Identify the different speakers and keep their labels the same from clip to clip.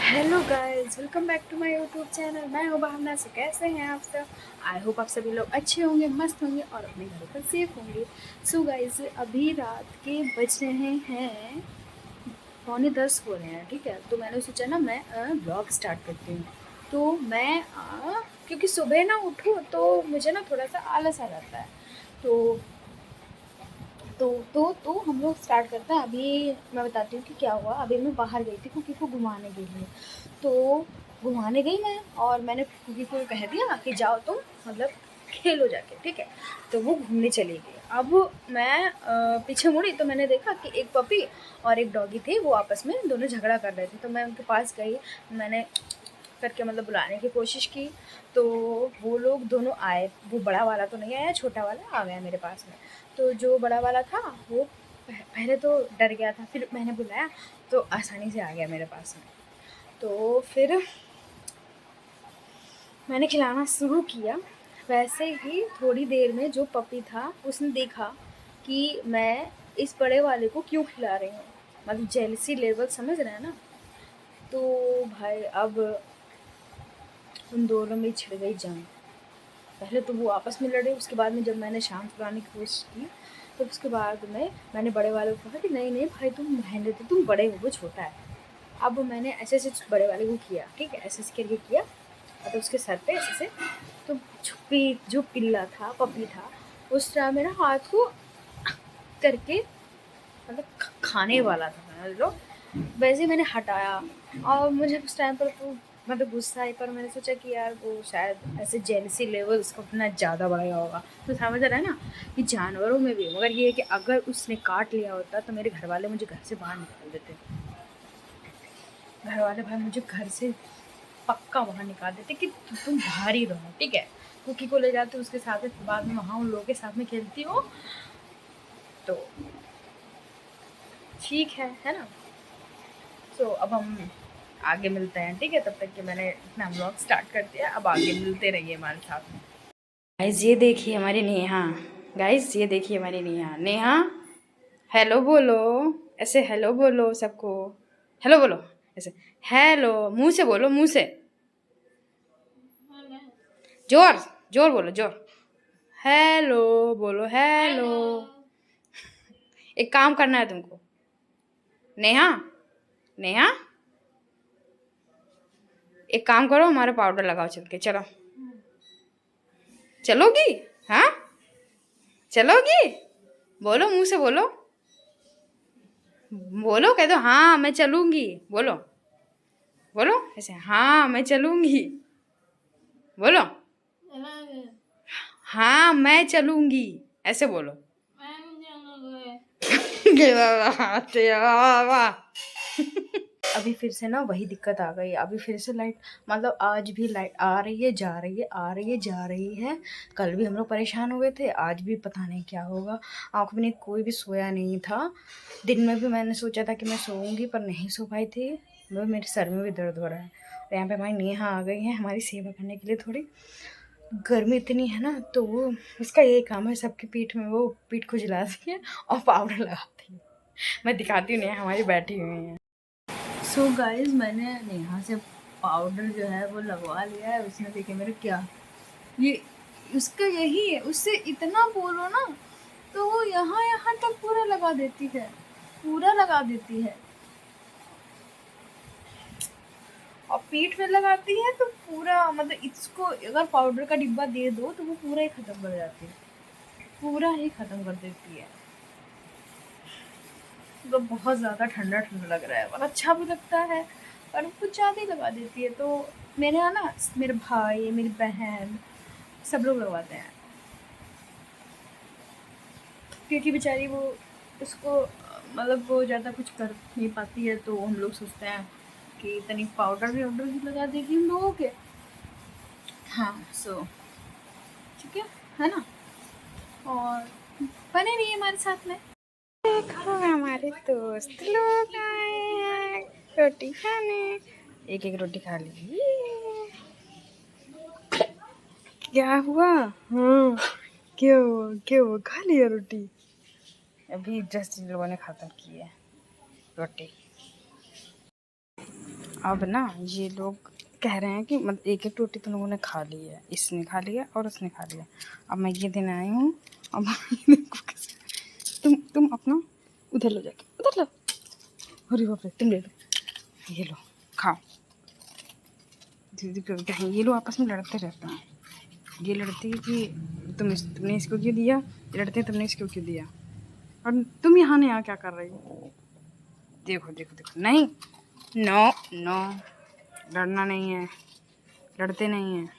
Speaker 1: Hello guys, welcome back to my YouTube channel. मैं हूँ भावना। से कैसे हैं आप सब? आई होप आप सभी लोग अच्छे होंगे, मस्त होंगे और अपने घरों पर सेफ होंगे। सो गाइस, अभी रात के बज रहे हैं 9:45 हो रहे हैं, ठीक है। तो मैंने सोचा ना मैं ब्लॉग स्टार्ट करती हूँ। तो मैं क्योंकि सुबह ना उठूँ तो मुझे ना थोड़ा सा आलस आ जाता है। तो तो हम लोग स्टार्ट करते हैं। अभी मैं बताती हूँ कि क्या हुआ। अभी मैं बाहर गई थी कुकी को घुमाने के लिए। तो घुमाने गई मैं, और मैंने कुकी को कह दिया कि जाओ तुम, मतलब खेलो जाके, ठीक है। तो वो घूमने चली गई। अब मैं पीछे मुड़ी तो मैंने देखा कि एक पपी और एक डॉगी थे, वो आपस में दोनों झगड़ा कर रहे थे। तो मैं उनके पास गई, मैंने करके मतलब बुलाने की कोशिश की। तो वो लोग दोनों आए। वो बड़ा वाला तो नहीं आया, छोटा वाला आ गया मेरे पास में। तो जो बड़ा वाला था वो पहले तो डर गया था, फिर मैंने बुलाया तो आसानी से आ गया मेरे पास में। तो फिर मैंने खिलाना शुरू किया। वैसे ही थोड़ी देर में जो पपी था उसने देखा कि मैं इस बड़े वाले को क्यों खिला रही हूँ, मतलब जेलसी लेवल, समझ रहे हैं ना। तो भाई अब उन दोनों में छिड़ गई जंग। पहले तो वो आपस में लड़े, उसके बाद में जब मैंने शांत कराने की कोशिश की तो उसके बाद में मैंने बड़े वाले को कहा कि नहीं नहीं भाई, तुम रहने दो, तुम बड़े हो, वो छोटा है। अब मैंने ऐसे ऐसे बड़े वाले को किया, ठीक है, ऐसे ऐसे करके किया, मतलब उसके सर पे ऐसे से। तो जो पिल्ला था, पपी था, उस तरह मेरा हाथ को करके, मतलब खाने वाला था, समझ लो। वैसे ही मैंने हटाया। और मुझे उस टाइम पर तो मतलब गुस्सा आई, पर मैंने सोचा कि यार वो शायद ऐसे जेलसी लेवल उसका उतना ज़्यादा बढ़ गया होगा। तो समझ रहा है ना कि जानवरों में भी, मगर ये है कि अगर उसने काट लिया होता तो मेरे घर वाले मुझे घर से बाहर निकाल देते। घर वाले भाई मुझे घर से पक्का बाहर निकाल देते कि तुम बाहर ही रहो, ठीक है। कुकी को ले जाते उसके साथ में, बाद में वहाँ उन लोगों के साथ में खेलती हो। तो ठीक है ना। सो अब हम आगे मिलते हैं, ठीक है। तब तक कि मैंने अपना ब्लॉग स्टार्ट कर दिया, अब आगे मिलते रहिए हमारे साथ में। गाइस ये देखिए हमारी नेहा। गाइस ये देखिए हमारी नेहा। नेहा हेलो बोलो, ऐसे हेलो बोलो सबको। हेलो बोलो ऐसे। हेलो मुंह से बोलो, मुंह से जोर, जोर बोलो, जोर। हेलो बोलो, हेलो। एक काम करना है तुमको, नेहा। नेहा एक काम करो, हमारा पाउडर लगाओ, चल के चलो। चलोगी? हाँ चलोगी? बोलो, मुंह से बोलो, बोलो, कह दो हाँ मैं चलूंगी। बोलो, बोलो ऐसे, हाँ मैं चलूंगी। बोलो, हाँ मैं चलूंगी, ऐसे बोलो। अभी फिर से ना वही दिक्कत आ गई। अभी फिर से लाइट, मतलब आज भी लाइट आ रही है, जा रही है, आ रही है, जा रही है। कल भी हम लोग परेशान हो गए थे, आज भी पता नहीं क्या होगा। आँख में कोई भी सोया नहीं था। दिन में भी मैंने सोचा था कि मैं सोऊंगी, पर नहीं सो पाई थी। मेरे सर में भी दर्द हो रहा है। और यहाँ पे हमारी नेहा आ गई है हमारी सेवा करने के लिए। थोड़ी गर्मी इतनी है ना, तो वो उसका यही काम है, सबकी पीठ में वो पीठ खुजलाती है और पाउडर लगाती है। मैं दिखाती हूँ, नेहा हमारी बैठी हुई है। सो गाइज मैंने नेहा से पाउडर जो है वो लगवा लिया है। उसने देखे मेरे क्या, ये उसका यही है, उससे इतना बोलो ना तो वो यहाँ यहाँ तक पूरा लगा देती है, पूरा लगा देती है। और पीठ में लगाती है तो पूरा, मतलब इसको अगर पाउडर का डिब्बा दे दो तो वो पूरा ही खत्म कर जाती है, पूरा ही खत्म कर देती है। तो बहुत ज़्यादा ठंडा ठंडा लग रहा है और अच्छा भी लगता है, पर कुछ ज़्यादा ही लगा देती है। तो मेरे यहाँ ना मेरे भाई, मेरी बहन, सब लोग लगवाते हैं, क्योंकि बेचारी वो उसको मतलब वो ज़्यादा कुछ कर नहीं पाती है। तो हम लोग सोचते हैं कि इतनी पाउडर भी लगा देगी हम लोगों के। हाँ सो ठीक है ना। और बने रहिए हमारे साथ में। देखो हमारे दोस्त लोग आए हैं रोटी खाने। एक एक रोटी खा ली। क्या हुआ? हाँ क्या हुआ, खा लिया रोटी? अभी जस्ट इन लोगों ने खत्म की है रोटी।
Speaker 2: अब ना ये लोग कह रहे हैं कि मतलब एक एक रोटी तुम लोगों ने खा ली है, इसने खा लिया और उसने खा लिया। अब मैं ये देने आई हूँ। अब ये देखो कैसे तुम अपना उधर लो, जाके उधर लो। अरे बाप रे, तुम ले लो, ये लो खाओ। दीदी को कहें ये लोग आपस में लड़ते रहते हैं। ये लड़ती है कि तुमने इसको क्यों दिया, ये लड़ते हैं तुमने इसको क्यों दिया, और तुम यहाँ नहीं क्या कर रही हो। देखो देखो देखो, नहीं, नो नो, लड़ना नहीं है, लड़ते नहीं हैं।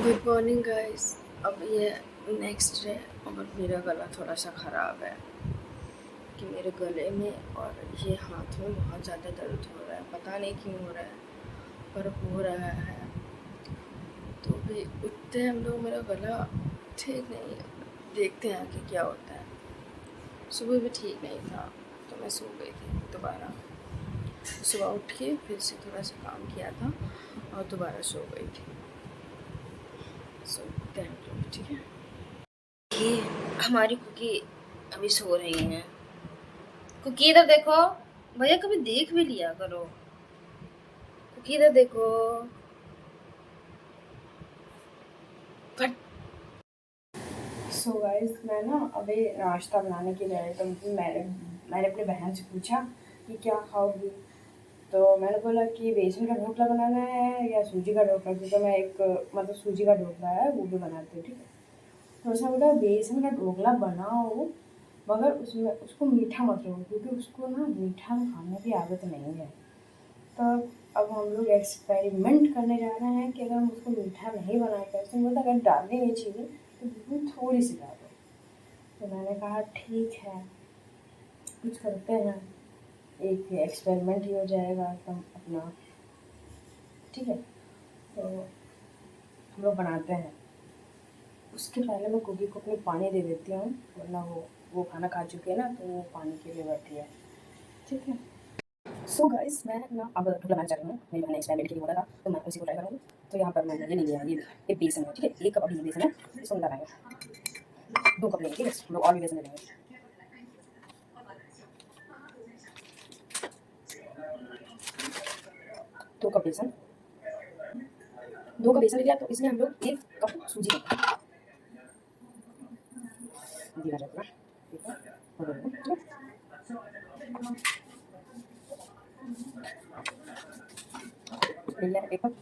Speaker 1: Good morning guys. अब ये नेक्स्ट है और मेरा गला थोड़ा सा ख़राब है कि मेरे गले में और ये हाथ में बहुत ज़्यादा दर्द हो रहा है। पता नहीं क्यों हो रहा है पर हो रहा है। तो भी उठते हम लोग, मेरा गला ठीक नहीं है, देखते हैं कि क्या होता है। सुबह भी ठीक नहीं था तो मैं सो गई थी दोबारा। सुबह उठ के फिर से थोड़ा सा काम किया था और दोबारा सो गई थी। So thank you. ठीक है, ये हमारी कुकी अभी सो रही हैं। कुकी इधर देखो, भैया कभी देख भी लिया करो। कुकी इधर देखो। सो गाइस, मैं ना अभी नाश्ता बनाने के लिए आई, तो मैंने अपनी बहन से पूछा कि क्या खाओगी, तो मैंने बोला कि बेसन का ढोकला बनाना है या सूजी का ढोकला, क्योंकि मैं एक मतलब सूजी का ढोकला है वो भी बनाती हूँ। ठीक है, तो उसने बोला बेसन का ढोकला बनाओ मगर उसमें उसको मीठा मत रखो, क्योंकि उसको ना मीठा खाने की आदत नहीं है। तो अब हम लोग एक्सपेरिमेंट करने जा रहे हैं कि अगर हम उसको मीठा नहीं बनाए, उसने बोला अगर डालेंगे चीनी तो बिल्कुल थोड़ी सी डालो। तो मैंने कहा ठीक है, कुछ करते हैं, एक एक्सपेरिमेंट ही हो जाएगा एकदम अपना। ठीक है, तो हम लोग बनाते हैं। उसके पहले मैं कुकी को अपनी पानी दे देती हूँ, वरना वो खाना खा चुके हैं ना, तो वो पानी के लिए बैठी है। ठीक है, सो गाइस, मैं ना अब ढोकला बनाना चाह रही हूँ। मेरी बहन एक्सपेरिमेंट के लिए बोला था तो मैं उसी को ट्राई करूँगी। तो यहाँ पर मैंने ये ले लिया, ये बेसन है। ठीक है, 1 कप अभी बेसन है, इसको मिलाएंगे। 2 कप लेंगे, ठीक है, हम लोग और भी बेसन ले लेंगे। 2 कप बेसन, 2 कप बेसन ले लिया, तो इसमें हम लोग 1 कप सूजी लेंगे। धीरा जाएगा, ठीक है, हो गया, ठीक है। ले लिया 1 कप।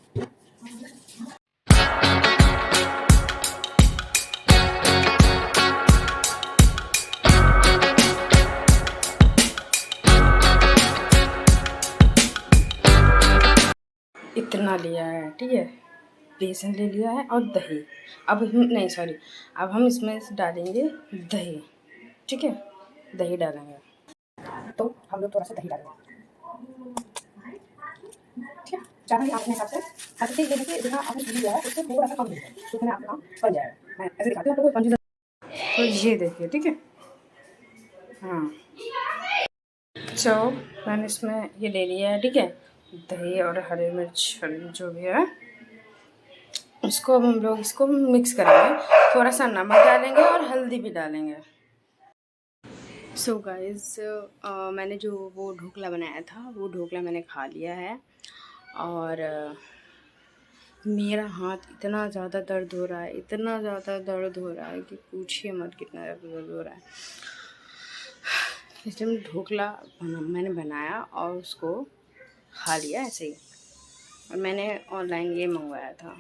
Speaker 1: इतना लिया है, ठीक है, बेसन ले लिया है और दही। अब हम नहीं, सॉरी, अब हम इसमें डालेंगे दही। ठीक है, दही डालेंगे, तो हम लोग थोड़ा सा दही डालेंगे। ठीक है, ज़्यादा ही आप अपने हिसाब से। अच्छा, ये देखिए जहाँ आपने सूजी लिया है उससे थोड़ा सा कम लीजिए, तो मैंने आपका बन जाएगा। मैं ऐसे दिखाती हूँ आपको, कंफ्यूजन। तो ये देखिए, ठीक है, हाँ। तो मैंने इसमें ये ले लिया है, ठीक है, दही और हरी मिर्च जो भी है, उसको अब हम लोग इसको मिक्स करेंगे। थोड़ा सा नमक डालेंगे और हल्दी भी डालेंगे। सो गाइस, मैंने जो वो ढोकला बनाया था वो ढोकला मैंने खा लिया है, और मेरा हाथ इतना ज़्यादा दर्द हो रहा है, इतना ज़्यादा दर्द हो रहा है कि पूछिए मत कितना ज़्यादा दर्द हो रहा है। इसलिए ढोकला मैंने बनाया और उसको खा लिया ऐसे ही। और मैंने ऑनलाइन ये मंगवाया था,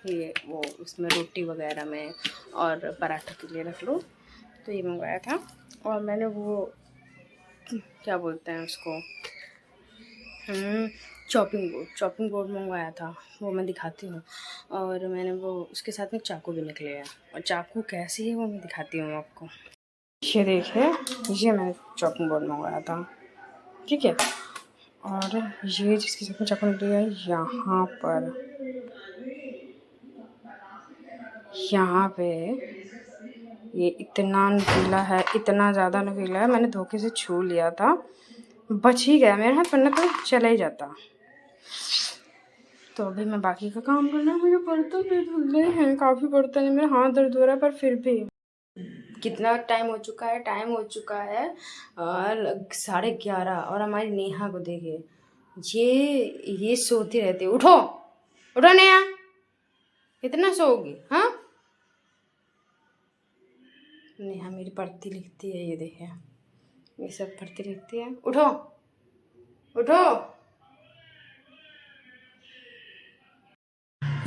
Speaker 1: ये वो उसमें रोटी वगैरह में और पराठा के लिए रख लो, तो ये मंगवाया था। और मैंने वो क्या बोलते हैं उसको, चॉपिंग बोर्ड मंगवाया था, वो मैं दिखाती हूँ। और मैंने वो उसके साथ में चाकू भी निकले हैं, और चाकू कैसी है वो मैं दिखाती हूँ आपको। ये देखिए, ये मैंने चॉपिंग बोर्ड मंगवाया था, ठीक है। और ये जिसके साथ में चाकू निकली है, यहाँ पे ये इतना नुकीला है, इतना ज़्यादा नुकीला है, मैंने धोखे से छू लिया था, बच ही गया मेरे हाथ, वरना तो चला ही जाता। तो अभी मैं बाकी का काम करना है, मुझे बर्तन भी धुलने हैं, काफ़ी बर्तन है, मेरा हाथ दर्द हो रहा है, पर फिर भी कितना टाइम हो चुका है, टाइम हो चुका है और 11:30। और हमारी नेहा को देखिए,
Speaker 2: ये सोती रहती है। उठो उठो नया, कितना सोओगी? हाँ, नेहा मेरी पढ़ती लिखती है, ये देखे ये सब पढ़ती लिखती है। उठो उठो।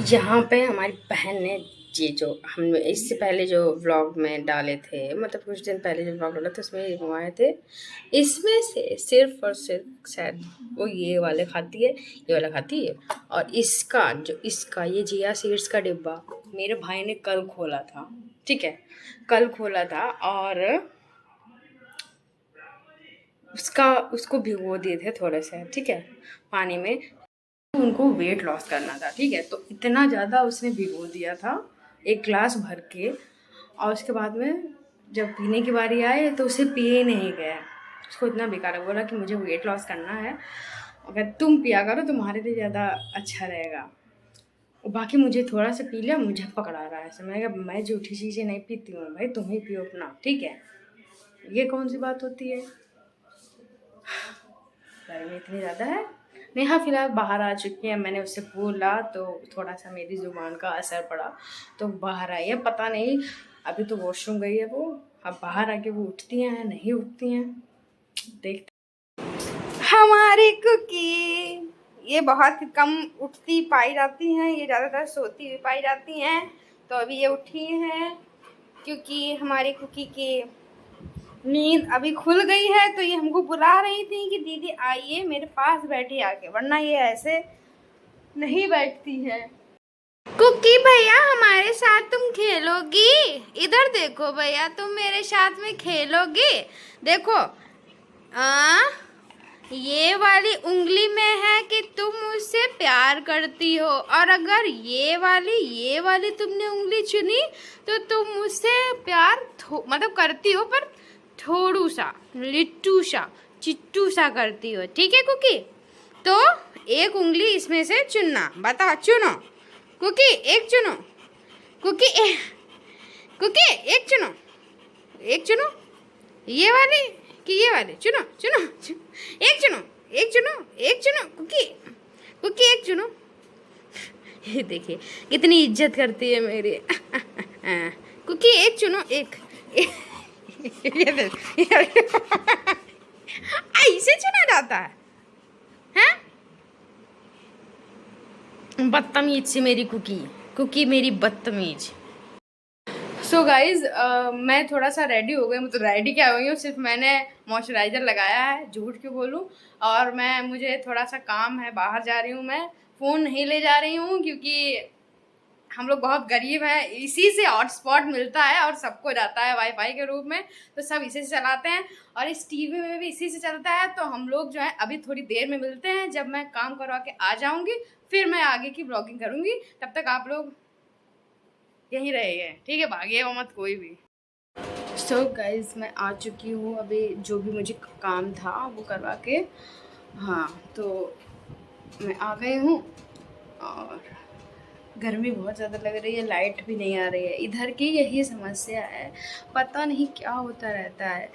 Speaker 2: यहाँ पे हमारी बहन ने ये जो हम इससे पहले जो व्लॉग में डाले थे, मतलब कुछ दिन पहले जो व्लॉग डाला था उसमें ये मंगवाए थे। इसमें से सिर्फ और सिर्फ शायद वो ये वाले खाती है, ये वाला खाती है। और इसका ये जिया सीड्स का डिब्बा मेरे भाई ने कल खोला था, ठीक है, कल खोला था और उसको भिगो दिए थे थोड़े से, ठीक है, पानी में। उनको वेट लॉस करना था, ठीक है, तो इतना ज़्यादा उसने भिगो दिया था, एक ग्लास भर के। और उसके बाद में जब पीने की बारी आए तो उसे पिए नहीं गया। उसको इतना बेकार है, बोला कि मुझे वेट लॉस करना है, अगर तुम पिया करो तुम्हारे लिए ज़्यादा अच्छा रहेगा। बाकी मुझे थोड़ा सा पी लिया, मुझे पकड़ा रहा है। मैंने कहा मैं झूठी चीज़ें नहीं पीती हूँ भाई, तुम ही पियो अपना, ठीक है। ये कौन सी बात होती है, गर्मी इतनी ज़्यादा है। नेहा फिलहाल बाहर आ चुकी है, मैंने उससे बोला तो थोड़ा सा मेरी ज़ुबान का असर पड़ा तो बाहर आई है। पता नहीं अभी तो वॉशरूम गई है वो, अब बाहर आके वो उठती हैं नहीं उठती हैं, देखते। हमारी कुकी ये बहुत कम उठती पाई जाती हैं, ये ज़्यादातर सोती हुई पाई जाती हैं। तो अभी ये उठी हैं क्योंकि हमारी कुकी की नींद अभी खुल गई है, तो ये हमको बुला रही थी कि दीदी आइए मेरे पास बैठी आके, वरना ये ऐसे नहीं बैठती है। कुकी भैया हमारे साथ तुम खेलोगी? इधर देखो भैया, तुम मेरे साथ में खेलोगी? देखो ये वाली उंगली में है कि तुम मुझसे प्यार करती हो, और अगर ये वाली तुमने उंगली चुनी तो तुम मुझसे प्यार मतलब करती हो, पर थोड़ू सा, लिट्टू सा, चिट्टू सा करती हो, ठीक है कुकी? तो एक उंगली इसमें से चुनना, बता, चुनो कुकी, एक चुनो कुकी, कुकी एक चुनो, एक चुनो, ये वाली कि ये वाली, चुनो चुनो, एक चुनो, एक चुनो, एक चुनो कुकी, कुकी एक चुनो। ये देखिए कितनी इज्जत करती है मेरी। कुकी एक चुनो, एक, ऐसे चुना जाता है, हैं? बदतमीज से मेरी कुकी मेरी बदतमीज। सो गाइज मैं थोड़ा सा रेडी हो गई, मतलब रेडी क्या हुई हूँ, सिर्फ मैंने मॉइस्चराइज़र लगाया है, झूठ क्यों बोलूँ। और मुझे थोड़ा सा काम है, बाहर जा रही हूँ मैं, फ़ोन नहीं ले जा रही हूँ क्योंकि हम लोग बहुत गरीब हैं, इसी से हॉटस्पॉट मिलता है और सबको जाता है वाईफाई के रूप में, तो सब इसी से चलाते हैं। और इस टीवी में भी इसी से चलता है। तो हम लोग जो है अभी थोड़ी देर में मिलते हैं, जब मैं काम करवा के आ जाऊँगी फिर मैं आगे की ब्लॉगिंग करूँगी। तब तक आप लोग यहीं रहेंगे, ठीक है, भागिएगा मत कोई भी। सो गाइज मैं आ चुकी हूँ, अभी जो भी मुझे काम था वो करवा के, हाँ, तो मैं आ गई हूँ। और गर्मी बहुत ज़्यादा लग रही है, लाइट भी नहीं आ रही है, इधर की यही समस्या है, पता नहीं क्या होता रहता है,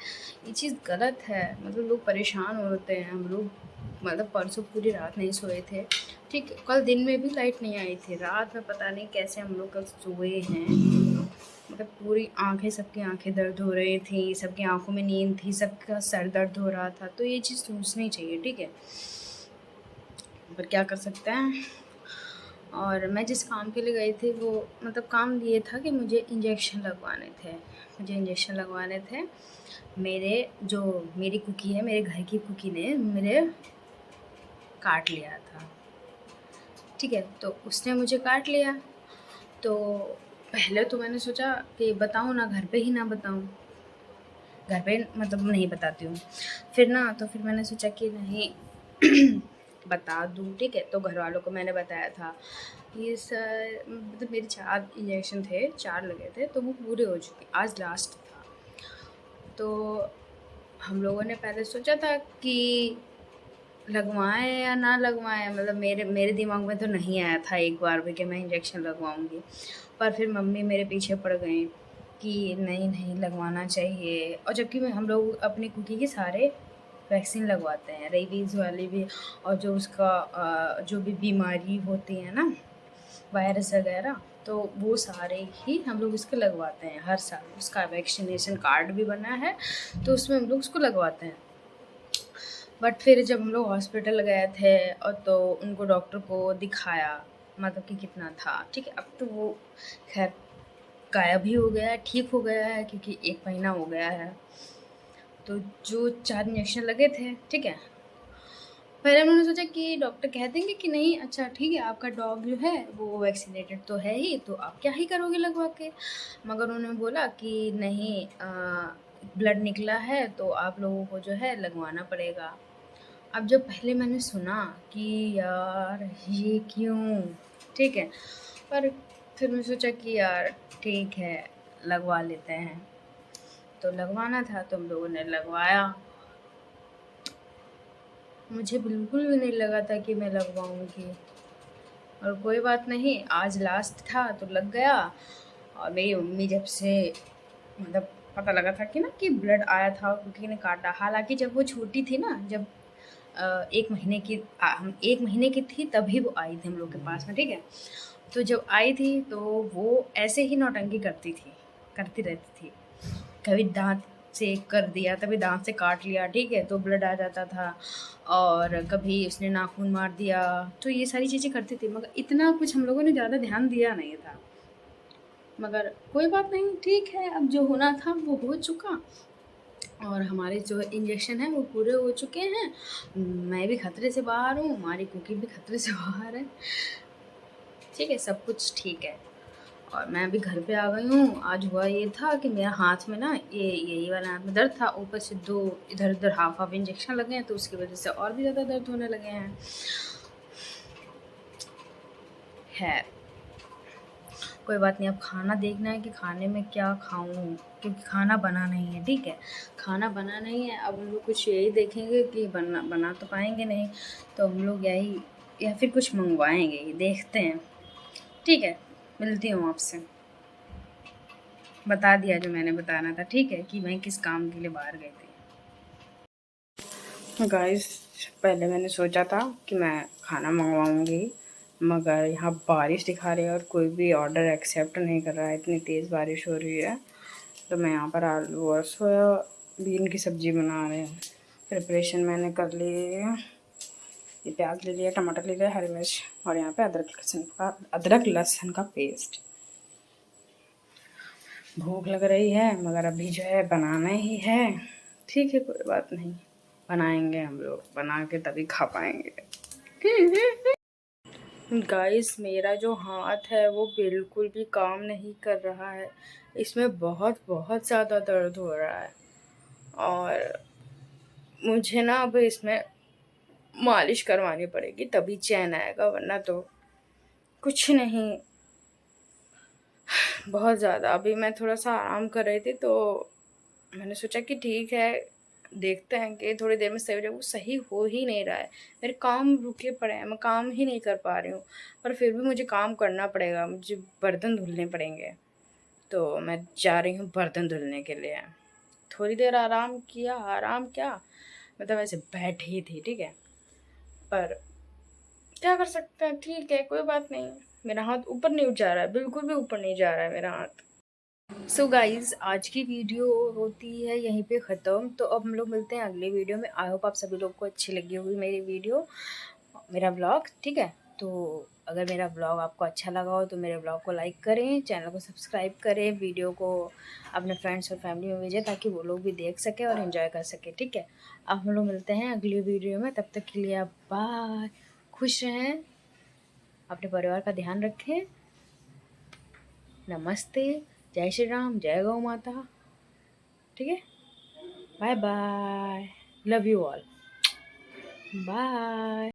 Speaker 2: ये चीज़ गलत है। मतलब लोग परेशान होते हैं, हम लोग मतलब परसों पूरी रात नहीं सोए थे, ठीक, कल दिन में भी लाइट नहीं आई थी, रात में पता नहीं कैसे हम लोग कल सोए हैं। मतलब पूरी आंखें, सबकी आंखें दर्द हो रही थी, सबकी आंखों में नींद थी, सबका सर दर्द हो रहा था। तो ये चीज़ सोचनी चाहिए, ठीक है, पर क्या कर सकते हैं। और मैं जिस काम के लिए गई थी वो मतलब काम ये था कि मुझे इंजेक्शन लगवाने थे, मेरी कुकी है, मेरे घर की कुकी ने मेरे काट लिया था, ठीक है, तो उसने मुझे काट लिया। तो पहले तो मैंने सोचा कि बताऊँ ना, घर पे ही ना बताऊँ, घर पे मतलब नहीं बताती हूँ। फिर मैंने सोचा कि नहीं बता दूँ, ठीक है। तो घर वालों को मैंने बताया था ये सर, मतलब मेरे 4 इंजेक्शन थे, 4 लगे थे, तो वो पूरे हो चुके, आज लास्ट था। तो हम लोगों ने पहले सोचा था कि लगवाएं या ना लगवाएं, मतलब मेरे दिमाग में तो नहीं आया था एक बार भी कि मैं इंजेक्शन लगवाऊंगी। पर फिर मम्मी मेरे पीछे पड़ गई कि नहीं लगवाना चाहिए। और जबकि हम लोग अपनी कुकी के सारे
Speaker 1: वैक्सीन लगवाते हैं, रेबीज़ वाली भी, और जो उसका जो भी बीमारी होती है ना, वायरस वगैरह, तो वो सारे ही हम लोग इसके लगवाते हैं हर साल। उसका वैक्सीनेशन कार्ड भी बना है, तो उसमें हम लोग उसको लगवाते हैं। बट फिर जब हम लोग हॉस्पिटल गए थे और तो उनको डॉक्टर को दिखाया, मतलब कि कितना था, ठीक है। अब तो वो खैर गायब ही हो गया है, ठीक हो गया है, क्योंकि 1 महीना हो गया है। तो जो 4 इंजेक्शन लगे थे, ठीक है, पहले उन्होंने सोचा कि डॉक्टर कह देंगे कि नहीं, अच्छा ठीक है, आपका डॉग जो है वो वैक्सीनेटेड तो है ही, तो आप क्या ही करोगे लगवा के। मगर उन्होंने बोला कि नहीं, ब्लड निकला है तो आप लोगों को जो है लगवाना पड़ेगा। अब जब पहले मैंने सुना कि यार ये क्यों, ठीक है, पर फिर मैं सोचा कि यार ठीक है, लगवा लेते हैं। तो लगवाना था तो हम लोगों ने लगवाया। मुझे बिल्कुल भी नहीं लगा था कि मैं लगवाऊंगी, और कोई बात नहीं, आज लास्ट था तो लग गया। और मेरी मम्मी जब से, मतलब पता लगा था कि ना कि ब्लड आया था, किसी ने काटा। हालांकि जब वो छोटी थी ना, जब 1 महीने की, हम 1 महीने की थी तभी वो आई थी हम लोग के पास में, ठीक है। तो जब आई थी तो वो ऐसे ही नौटंकी करती रहती थी। कभी दाँत से कर दिया, कभी दाँत से काट लिया, ठीक है, तो ब्लड आ जाता था। और कभी उसने नाखून मार दिया, तो ये सारी चीज़ें करती थी, मगर इतना कुछ हम लोगों ने ज़्यादा ध्यान दिया नहीं था। मगर कोई बात नहीं, ठीक है, अब जो होना था वो हो चुका, और हमारे जो इंजेक्शन हैं वो पूरे हो चुके हैं। मैं भी खतरे से बाहर हूँ, हमारी कुकी भी खतरे से बाहर है, ठीक है, सब कुछ ठीक है। और मैं अभी घर पे आ गई हूँ। आज हुआ ये था कि मेरा हाथ में ना, ये यही वाला हाथ में दर्द था, ऊपर से 2 इधर-उधर हाफ-हाफ इंजेक्शन लगे हैं, तो उसकी वज़ह से और भी ज़्यादा दर्द होने लगे हैं। खैर, कोई बात नहीं, अब खाना देखना है कि खाने में क्या खाऊँ, क्योंकि खाना बना नहीं है, ठीक है? खाना बना नहीं है, अब हम लोग कुछ यही देखेंगे कि बना तो पाएँगे नहीं, तो हम लोग यही, या फिर कुछ मँगवाएँगे ही, देखते हैं। ठीक है, मिलती हूँ आपसे। बता दिया जो मैंने बताना था, ठीक है, कि मैं किस काम के लिए बाहर गई थी। गाइस, पहले मैंने सोचा था कि मैं खाना मंगवाऊंगी, मगर यहाँ बारिश दिखा रही है और कोई भी ऑर्डर एक्सेप्ट नहीं कर रहा है, इतनी तेज़ बारिश हो रही है। तो मैं यहाँ पर आलू और सोयाबीन की सब्ज़ी बना रही हूँ। प्रिपरेशन मैंने कर ली है। ये प्याज ले लिया, टमाटर ले लिया, हरी मिर्च, और यहाँ पे अदरक लहसुन का पेस्ट। भूख लग रही है, मगर अभी जो है बनाना ही है। ठीक है, कोई बात नहीं, बनाएंगे हम लोग, बना के तभी खा पाएंगे। गाइस, मेरा जो हाथ है वो बिल्कुल भी काम नहीं कर रहा है, इसमें बहुत बहुत ज़्यादा दर्द हो रहा है, और मुझे ना अब इसमें मालिश करवानी पड़ेगी तभी चैन आएगा, वरना तो कुछ नहीं। बहुत ज़्यादा, अभी मैं थोड़ा सा आराम कर रही थी, तो मैंने सोचा कि ठीक है, देखते हैं कि थोड़ी देर में सही हो जाए। वो सही हो ही नहीं रहा है, मेरे काम रुके पड़े हैं, मैं काम ही नहीं कर पा रही हूँ। पर फिर भी मुझे काम करना पड़ेगा, मुझे बर्तन धुलने पड़ेंगे, तो मैं जा रही हूँ बर्तन धुलने के लिए। थोड़ी देर आराम किया, आराम क्या, मतलब ऐसे बैठी थी, ठीक है, पर क्या कर सकते हैं, ठीक है, कोई बात नहीं। मेरा हाथ ऊपर नहीं उठ जा रहा है, बिल्कुल भी ऊपर नहीं जा रहा है मेरा हाथ। सो गाइज़, आज की वीडियो होती है यहीं पे ख़त्म। तो अब हम लोग मिलते हैं अगले वीडियो में। आई होप आप सभी लोग को अच्छी लगी होगी मेरी वीडियो, मेरा ब्लॉग, ठीक है। तो अगर मेरा ब्लॉग आपको अच्छा लगा हो तो मेरे ब्लॉग को लाइक करें, चैनल को सब्सक्राइब करें, वीडियो को अपने फ्रेंड्स और फैमिली में भेजें, ताकि वो लोग भी देख सकें और एंजॉय कर सकें, ठीक है। अब हम लोग मिलते हैं अगली वीडियो में, तब तक के लिए आप बाय, खुश रहें, अपने परिवार का ध्यान रखें। नमस्ते, जय श्री राम, जय गौ माता, ठीक है। Bye bye, love you all, bye.